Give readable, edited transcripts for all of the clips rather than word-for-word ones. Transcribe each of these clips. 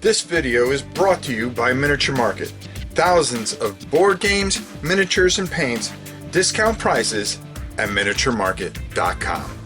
This video is brought to you by Miniature Market. Thousands of board games, miniatures, and paints, discount prices at miniaturemarket.com.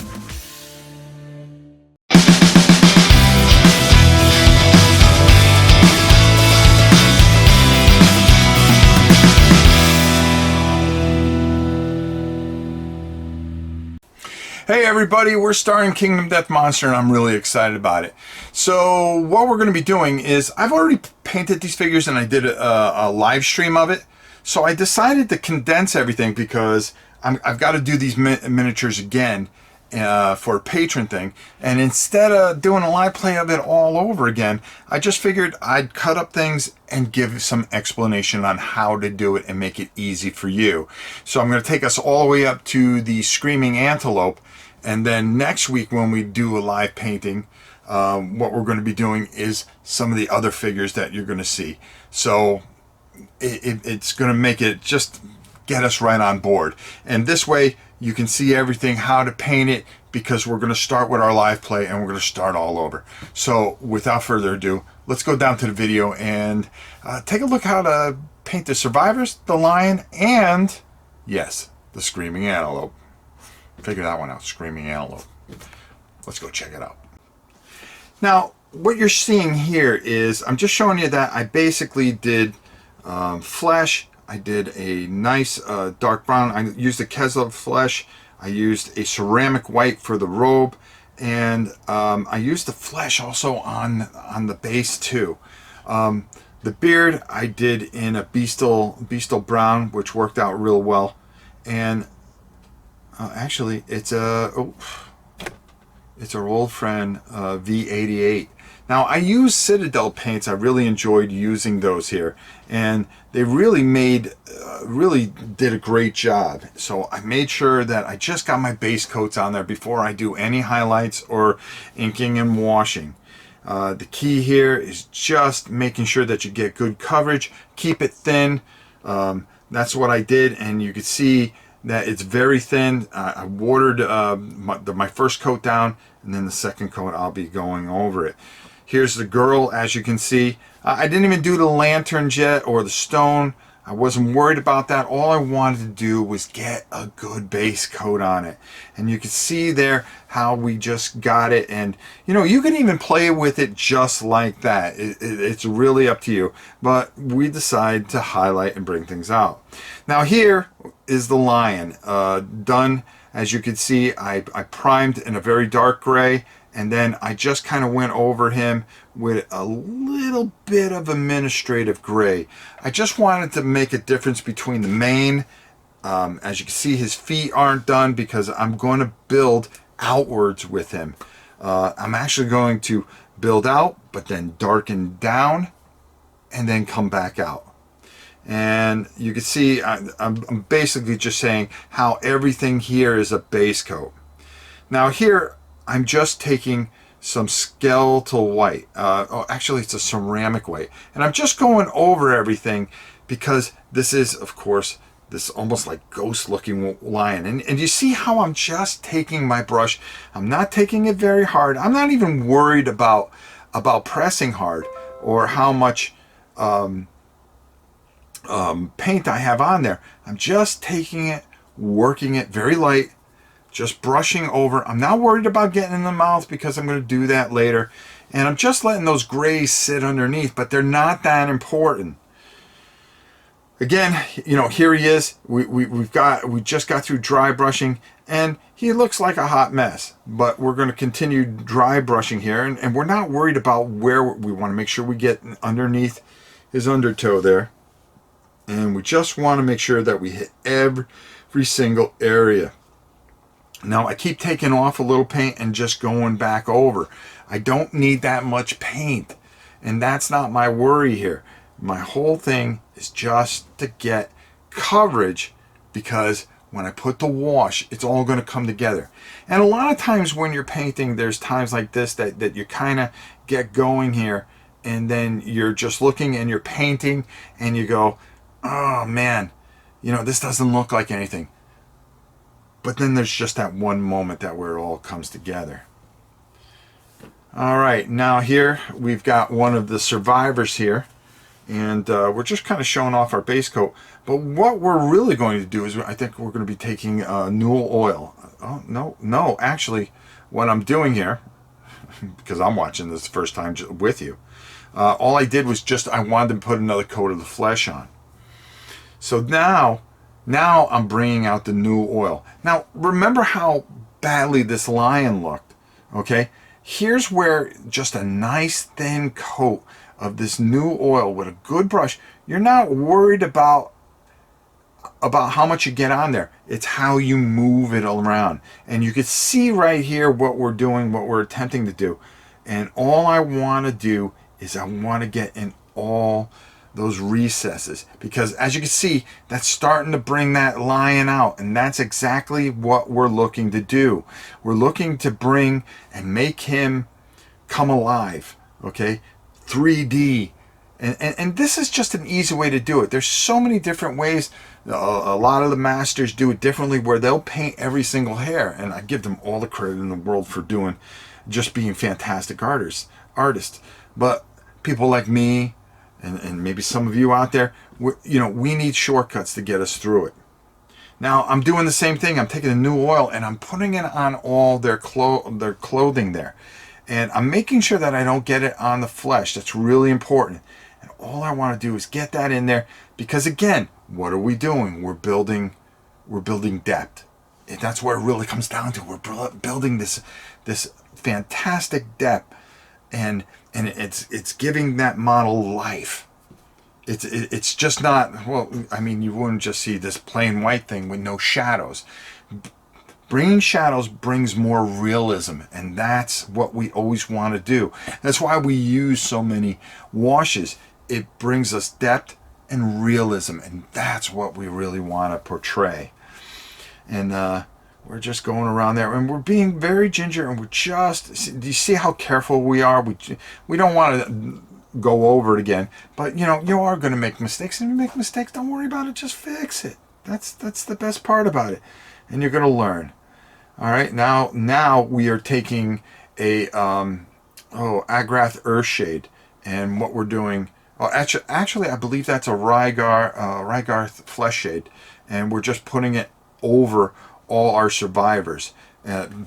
Hey everybody, we're starting Kingdom Death Monster and I'm really excited about it. So what we're going to be doing is, I've already painted these figures and I did a live stream of it. So I decided to condense everything because I've got to do these miniatures again for a patron thing. And instead of doing a live play of it all over again, I just figured I'd cut up things and give some explanation on how to do it and make it easy for you. So I'm going to take us all the way up to the Screaming Antelope. And then next week when we do a live painting, what we're going to be doing is some of the other figures that you're going to see. So it's going to make it just get us right on board. And this way you can see everything, how to paint it, because we're going to start with our live play and we're going to start all over. So without further ado, let's go down to the video and take a look how to paint the survivors, the lion, and yes, the Screaming Antelope. Figure that one out, Screaming Antelope. Let's go check it out. Now, what you're seeing here is, I'm just showing you that I basically did flesh. I did a nice dark brown. I used a Kesla flesh. I used a ceramic white for the robe. And I used the flesh also on the base too. The beard I did in a beastal brown, which worked out real well. And actually, it's our old friend V88. Now, I use Citadel paints. I really enjoyed using those here, and they really did a great job. So I made sure that I just got my base coats on there before I do any highlights or inking and washing. The key here is just making sure that you get good coverage, keep it thin. That's what I did, and you can see that it's very thin. I watered my first coat down, and then the second coat I'll be going over it. Here's the girl, as you can see. I didn't even do the lanterns yet or the stone. I wasn't worried about that. All I wanted to do was get a good base coat on it. And you can see there how we just got it. And you know, you can even play with it just like that. It's really up to you. But we decided to highlight and bring things out. Now here is the lion. Done, as you can see, I primed in a very dark gray. And then I just kind of went over him with a little bit of administrative gray. I just wanted to make a difference between the mane. As you can see, his feet aren't done because I'm going to build outwards with him. I'm actually going to build out, but then darken down, and then come back out. And you can see I'm basically just saying how everything here is a base coat. Now here, I'm just taking some skeletal white. Actually, it's a ceramic white. And I'm just going over everything because this is, of course, this almost like ghost-looking lion. And you see how I'm just taking my brush. I'm not taking it very hard. I'm not even worried about pressing hard or how much paint I have on there. I'm just taking it, working it very light, just brushing over. I'm not worried about getting in the mouth because I'm going to do that later. And I'm just letting those grays sit underneath, but they're not that important. Again, you know, here he is. We just got through dry brushing and he looks like a hot mess, but we're going to continue dry brushing here. And we're not worried about where we want to make sure we get underneath his undertow there. And we just want to make sure that we hit every single area. Now I keep taking off a little paint and just going back over. I don't need that much paint, and that's not my worry here. My whole thing is just to get coverage, because when I put the wash, it's all going to come together. And a lot of times when you're painting, there's times like this that you kind of get going here, and then you're just looking and you're painting and you go, oh man, you know, this doesn't look like anything. But then there's just that one moment where it all comes together. All right, now here we've got one of the survivors here, and we're just kind of showing off our base coat. But what we're really going to do is, I think we're going to be taking Newell oil. Oh, no, actually, what I'm doing here, because I'm watching this the first time with you, all I did was I wanted to put another coat of the flesh on. So now I'm bringing out the Newell oil. Now, remember how badly this lion looked, okay? Here's where just a nice thin coat of this Newell oil with a good brush, you're not worried about how much you get on there. It's how you move it around. And you can see right here what we're doing, what we're attempting to do. And all I want to do is I want to get in all those recesses, because as you can see, that's starting to bring that lion out, and that's exactly what we're looking to do. We're looking to bring and make him come alive, okay? 3D. And this is just an easy way to do it. There's so many different ways. A lot of the masters do it differently, where they'll paint every single hair, and I give them all the credit in the world for just being fantastic artists. But people like me, and maybe some of you out there, we need shortcuts to get us through it. Now I'm doing the same thing. I'm taking the Newell oil and I'm putting it on all their clothing there, and I'm making sure that I don't get it on the flesh. That's really important. And all I want to do is get that in there, because again, what are we doing? We're building depth. And that's what it really comes down to. We're building this fantastic depth, and it's giving that model life. It's just not, well, I mean, you wouldn't just see this plain white thing with no shadows. Bringing shadows brings more realism, and that's what we always want to do. That's why we use so many washes. It brings us depth and realism, and that's what we really want to portray. And we're just going around there, and we're being very ginger, and do you see how careful we are? We don't want to go over it again, but you are going to make mistakes, and if you make mistakes, don't worry about it, just fix it. That's the best part about it, and you're going to learn. All right, now we are taking a Agrath Earthshade, and what we're doing, actually I believe that's a Rygarth Flesh Shade, and we're just putting it over all our survivors,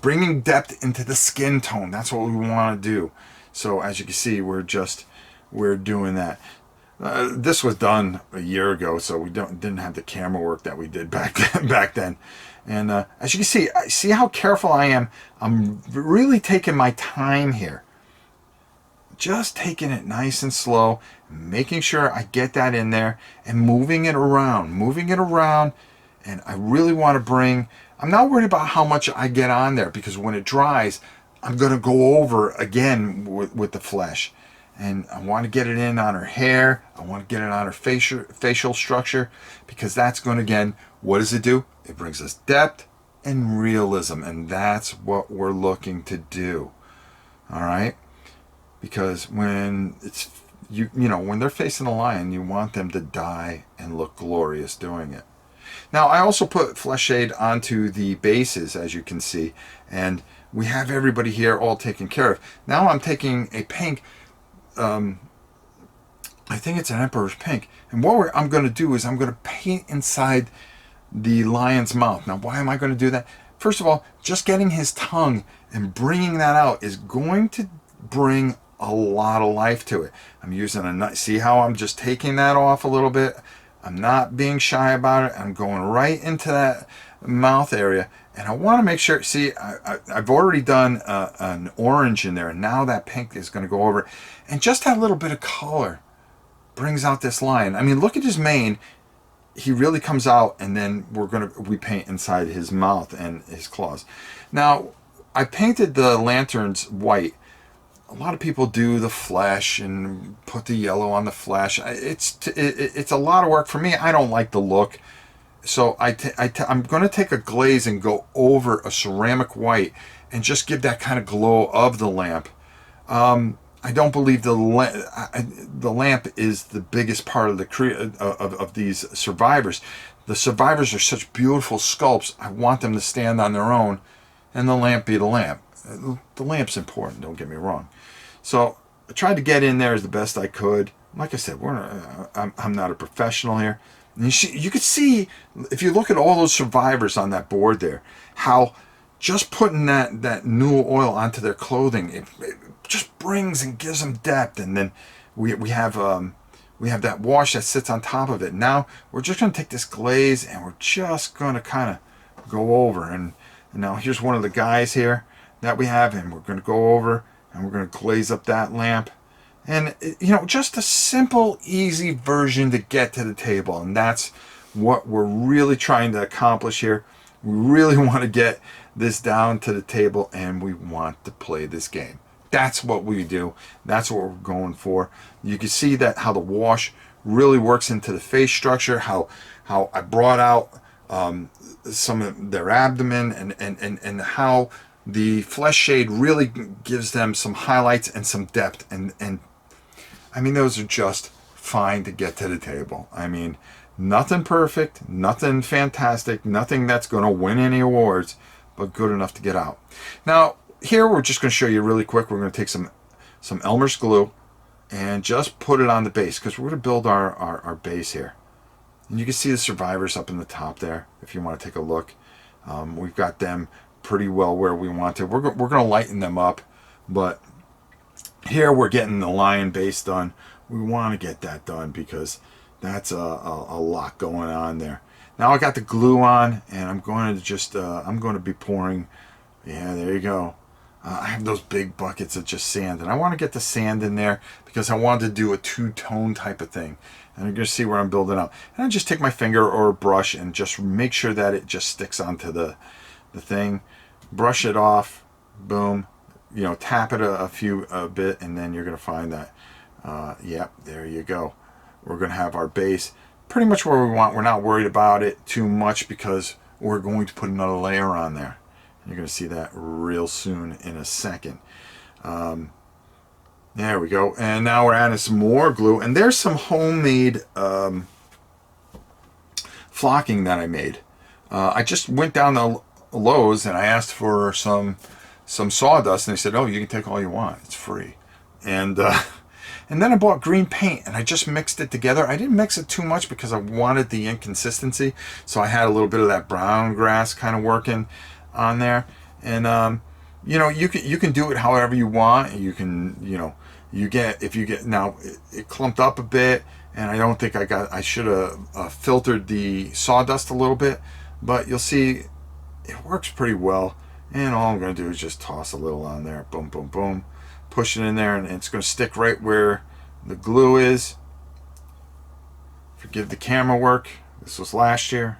bringing depth into the skin tone. That's what we want to do. So as you can see, we're doing that. This was done a year ago, so we didn't have the camera work that we did back then. And as you can see how careful I am. I'm really taking my time here. Just taking it nice and slow, making sure I get that in there, and moving it around. And I really want to I'm not worried about how much I get on there, because when it dries, I'm going to go over again with the flesh. And I want to get it in on her hair. I want to get it on her facial structure, because that's going to, again, what does it do? It brings us depth and realism, and that's what we're looking to do. All right? Because when when they're facing a lion, you want them to die and look glorious doing it. Now, I also put Flesh Shade onto the bases, as you can see, and we have everybody here all taken care of. Now I'm taking a pink, I think it's an Emperor's Pink, and what I'm going to do is I'm going to paint inside the lion's mouth. Now, why am I going to do that? First of all, just getting his tongue and bringing that out is going to bring a lot of life to it. I'm using see how I'm just taking that off a little bit? I'm not being shy about it. I'm going right into that mouth area, and I want to make sure, see, I've already done an orange in there, and now that pink is going to go over, and just that little bit of color brings out this lion. I mean, look at his mane. He really comes out, and then we paint inside his mouth and his claws. Now, I painted the lanterns white. A lot of people do the flesh and put the yellow on the flesh. It's a lot of work for me. I don't like the look. So I'm going to take a glaze and go over a ceramic white and just give that kind of glow of the lamp. I don't believe the lamp is the biggest part of of these survivors. The survivors are such beautiful sculpts. I want them to stand on their own, and the lamp be the lamp. The lamp's important, don't get me wrong. So I tried to get in there as the best I could. Like I said, I'm not a professional here. And you could see, if you look at all those survivors on that board there, how just putting that new oil onto their clothing, it just brings and gives them depth. And then we have that wash that sits on top of it. Now we're just going to take this glaze and we're just going to kind of go over. And now here's one of the guys here that we have, and we're going to go over and we're going to glaze up that lamp. And, just a simple, easy version to get to the table. And that's what we're really trying to accomplish here. We really want to get this down to the table, and we want to play this game. That's what we do. That's what we're going for. You can see that how the wash really works into the face structure, how I brought out some of their abdomen, and how the flesh shade really gives them some highlights and some depth. And I mean, those are just fine to get to the table. I mean, nothing perfect, nothing fantastic, nothing that's going to win any awards, but good enough to get out. Now, here we're just going to show you really quick. We're going to take some Elmer's glue and just put it on the base, because we're going to build our base here. And you can see the survivors up in the top there if you want to take a look. We've got them pretty well where we want to. We're going to lighten them up, but here we're getting the lion base done. We want to get that done because that's a lot going on there. Now I got the glue on, and I'm going to just I'm going to be pouring. Yeah, there you go. I have those big buckets of just sand, and I want to get the sand in there because I wanted to do a two-tone type of thing. And you're going to see where I'm building up. And I just take my finger or a brush and just make sure that it just sticks onto the thing. Brush it off. Boom. Tap it a bit, and then you're going to find that, yep, there you go. We're going to have our base pretty much where we want. We're not worried about it too much because we're going to put another layer on there. You're going to see that real soon in a second. There we go. And now we're adding some more glue, and there's some homemade flocking that I made. I just went down to Lowe's and I asked for some sawdust, and they said, "Oh, you can take all you want. It's free." And then I bought green paint, and I just mixed it together. I didn't mix it too much because I wanted the inconsistency, so I had a little bit of that brown grass kind of working on there. And you can do it however you want. You can if you get now it clumped up a bit, and I don't think I should have filtered the sawdust a little bit, but you'll see it works pretty well. And all I'm going to do is just toss a little on there. Boom, boom, boom. Push it in there, and it's going to stick right where the glue is. Forgive the camera work. This was last year.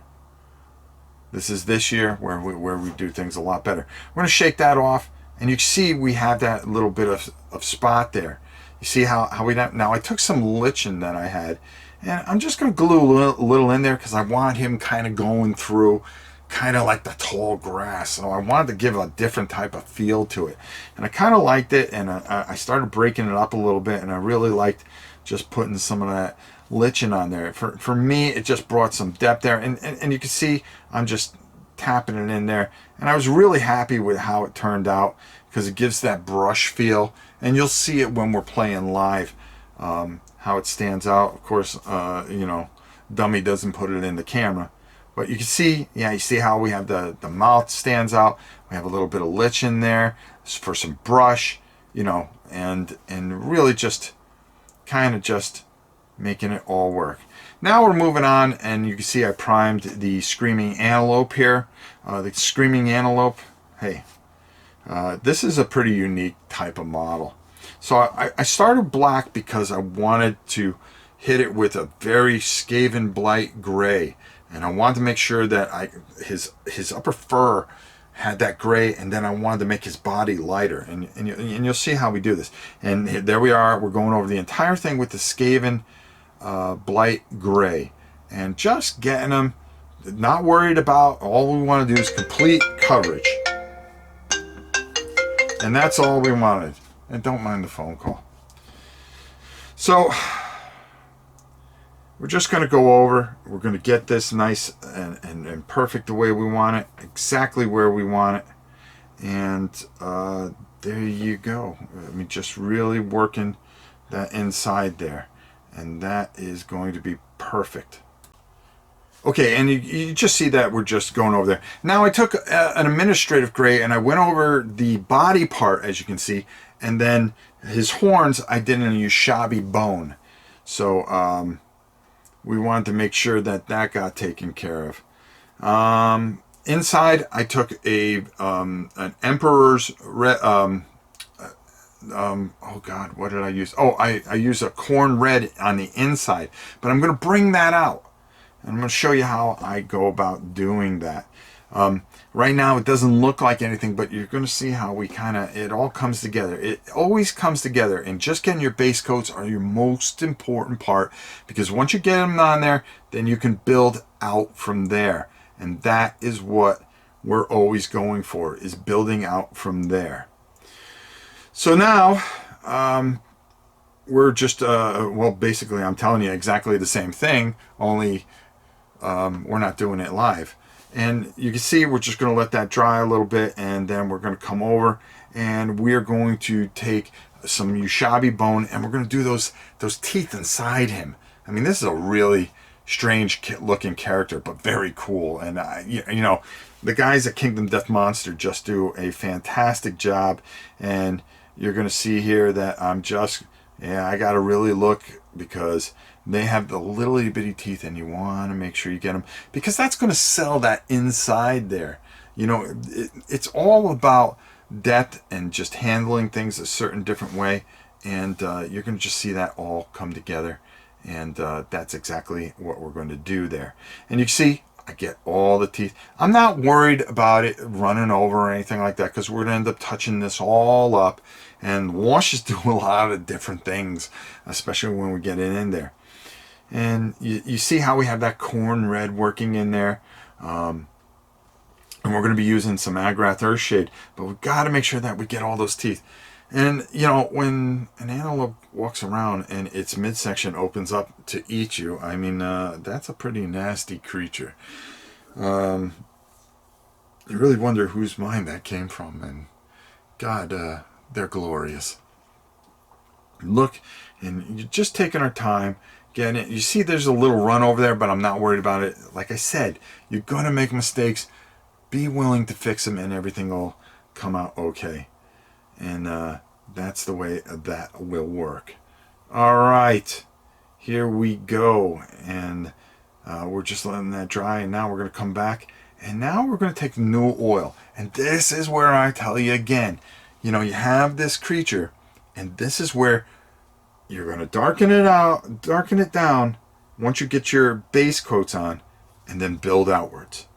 This is this year where we do things a lot better. We're going to shake that off, and you can see we have that little bit of spot there. You see how we don't. Now I took some lichen that I had, and I'm just going to glue a little in there because I want him kind of going through kind of like the tall grass. So I wanted to give a different type of feel to it, and I kind of liked it, and I started breaking it up a little bit, and I really liked just putting some of that lichen on there. For me, it just brought some depth there, and you can see I'm just tapping it in there, and I was really happy with how it turned out because it gives that brush feel, and you'll see it when we're playing live, how it stands out. Of course, Dummy doesn't put it in the camera, but you can see, you see how we have the mouth stands out. We have a little bit of lichen there for some brush, and really just kind of just making it all work. Now we're moving on, and you can see I primed the Screaming Antelope here. The Screaming Antelope, hey, this is a pretty unique type of model. So I started black because I wanted to hit it with a very Skaven Blight gray. And I wanted to make sure that his upper fur had that gray, and then I wanted to make his body lighter. And you'll see how we do this. And there we are. We're going over the entire thing with the Skaven Blight gray. And just getting them, not worried about, all we want to do is complete coverage. And that's all we wanted. And don't mind the phone call. So we're just going to go over, we're going to get this nice and perfect the way we want it, exactly where we want it. And there you go. I mean, just really working that inside there. And that is going to be perfect. Okay, and you just see that we're just going over there. Now I took an administrative gray and I went over the body part, as you can see, and then his horns I did in a Ushabi bone. So we wanted to make sure that that got taken care of. Inside I took an Emperor's oh God, what did I use? Oh, I use a corn red on the inside, but I'm going to bring that out. And I'm going to show you how I go about doing that. Right now it doesn't look like anything, but you're going to see how it all comes together. It always comes together, and just getting your base coats are your most important part, because once you get them on there, then you can build out from there. And that is what we're always going for, is building out from there. So now, we're just, well, basically I'm telling you exactly the same thing, only we're not doing it live. And you can see we're just going to let that dry a little bit, and then we're going to come over and we're going to take some Ushabi bone and we're going to do those teeth inside him. I mean, this is a really strange looking character, but very cool. And you know, the guys at Kingdom Death Monster just do a fantastic job. And you're going to see here that I got to really look, because they have the little bitty teeth, and you want to make sure you get them, because that's going to sell that inside there. You know, it's all about depth and just handling things a certain different way, and you're going to just see that all come together, and that's exactly what we're going to do there. And you can see I get all the teeth. I'm not worried about it running over or anything like that, because we're going to end up touching this all up, and washes do a lot of different things, especially when we get it in there. And you see how we have that corn red working in there. And we're going to be using some Agrath Earthshade, but we've got to make sure that we get all those teeth. And, you know, when an antelope walks around and its midsection opens up to eat you, I mean, that's a pretty nasty creature. You really wonder whose mind that came from. And, God, they're glorious. Look, and you're just taking our time. Again, you see there's a little run over there, but I'm not worried about it. Like I said, you're going to make mistakes. Be willing to fix them, and everything will come out okay. And that's the way that will work. All right, here we go. And we're just letting that dry, and now we're going to come back. And now we're going to take new oil. And this is where I tell you again, you know, you have this creature, and this is where you're going to darken it down once you get your base coats on, and then build outwards.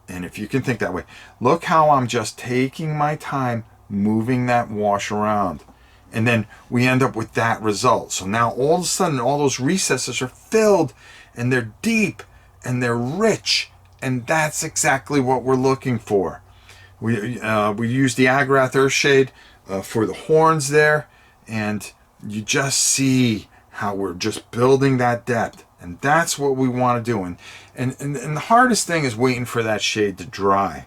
And if you can think that way, look how I'm just taking my time moving that wash around. And then we end up with that result. So now all of a sudden, all those recesses are filled, and they're deep, and they're rich. And that's exactly what we're looking for. We use the Agrath Earthshade for the horns there, and you just see how we're just building that depth, and that's what we want to do. And the hardest thing is waiting for that shade to dry.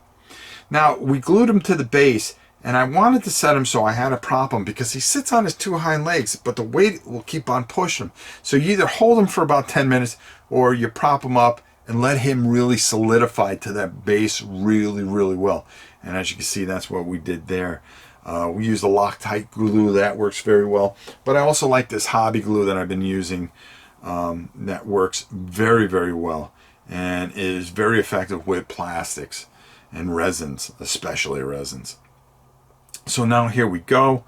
Now we glued him to the base, and I wanted to set him so I had to prop him, because he sits on his two hind legs, but the weight will keep on pushing him. So you either hold him for about 10 minutes or you prop him up and let him really solidify to that base really, really well. And as you can see, that's what we did there. We used a Loctite glue that works very well, but I also like this hobby glue that I've been using that works very, very well and is very effective with plastics and resins, especially resins. So now here we go.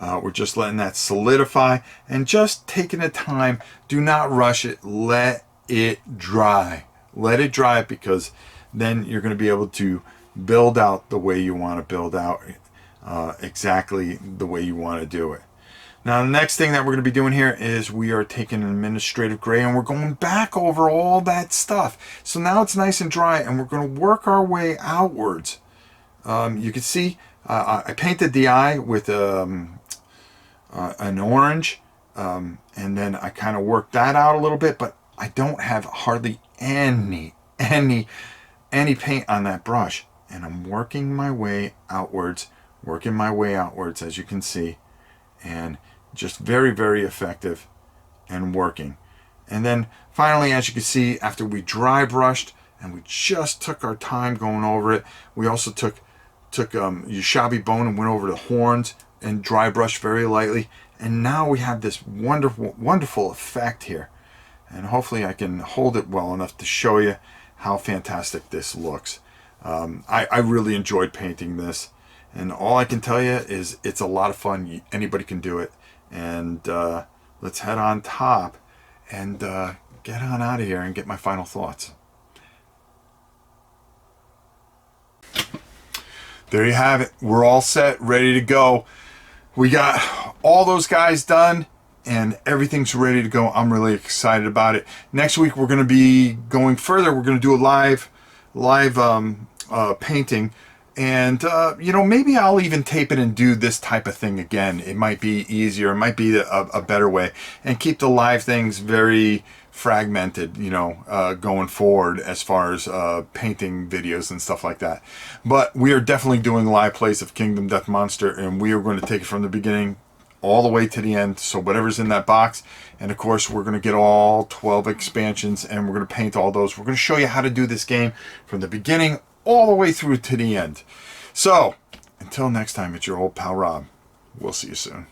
We're just letting that solidify and just taking the time. Do not rush it. Let it dry. Let it dry, because then you're going to be able to build out the way you want to build out, exactly the way you want to do it. Now the next thing that we're going to be doing here is we are taking an administrative gray, and we're going back over all that stuff. So now it's nice and dry, and we're going to work our way outwards. You can see I painted the eye with an orange, and then I kind of worked that out a little bit, but I don't have hardly any paint on that brush. and I'm working my way outwards, as you can see, and just very, very effective and working. And then finally, as you can see, after we dry brushed and we just took our time going over it, we also took Yushabi bone and went over the horns and dry brushed very lightly. And now we have this wonderful, wonderful effect here. And hopefully I can hold it well enough to show you how fantastic this looks. I really enjoyed painting this. And all I can tell you is it's a lot of fun. Anybody can do it. And let's head on top and get on out of here and get my final thoughts. There you have it. We're all set, ready to go. We got all those guys done and everything's ready to go. I'm really excited about it. Next week we're going to be going further. We're going to do a live painting, and you know, maybe I'll even tape it and do this type of thing again. It might be easier. It might be a better way, and keep the live things very fragmented, you know, going forward as far as painting videos and stuff like that. But we are definitely doing live plays of Kingdom Death Monster, and we are going to take it from the beginning all the way to the end. So whatever's in that box, and of course we're going to get all 12 expansions and we're going to paint all those. We're going to show you how to do this game from the beginning all the way through to the end. So until next time, it's your old pal Rob. We'll see you soon.